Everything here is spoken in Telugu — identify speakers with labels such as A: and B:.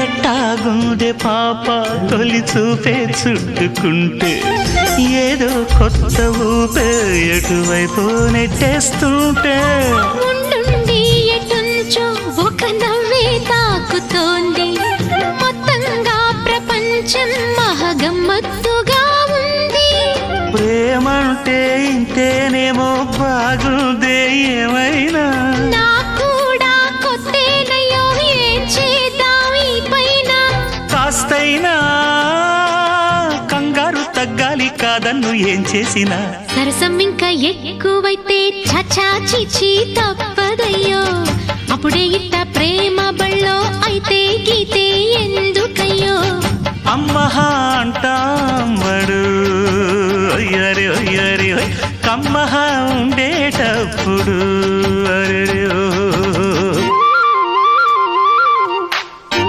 A: ఎట్టాగుందే పాప తొలి చూపే చుట్టుకుంటే ఏదో కొత్త ఊపే ఎటువైపు నెట్టేస్తుంటే
B: ఉండుండి ఎటుంచో ఒక నవ్వే తాకుతోంది మొత్తంగా ప్రపంచం మహగమ్మత్తుగా ఉంది
A: ప్రేమంటే ఇంతేనేమో బాగుందే ఏమైనా
B: కూడా కొత్తేనయ్యో ఏం చేద్దాం ఈ పైన
A: కాస్తైనా కంగారు తగ్గాలి కాదన్ను ఏం చేసినా
B: సరసం ఇంకా ఎక్కువైతే చచా చిచి తప్పదయ్యో అప్పుడే ఇట్ట ప్రేమ బళ్ళో అయితే గీతే ఎందుకయ్యో
A: అమ్మహా అంటాంబడు ఒయ్యరి ఒయ్యరి కమ్మహా ఉండేటప్పుడు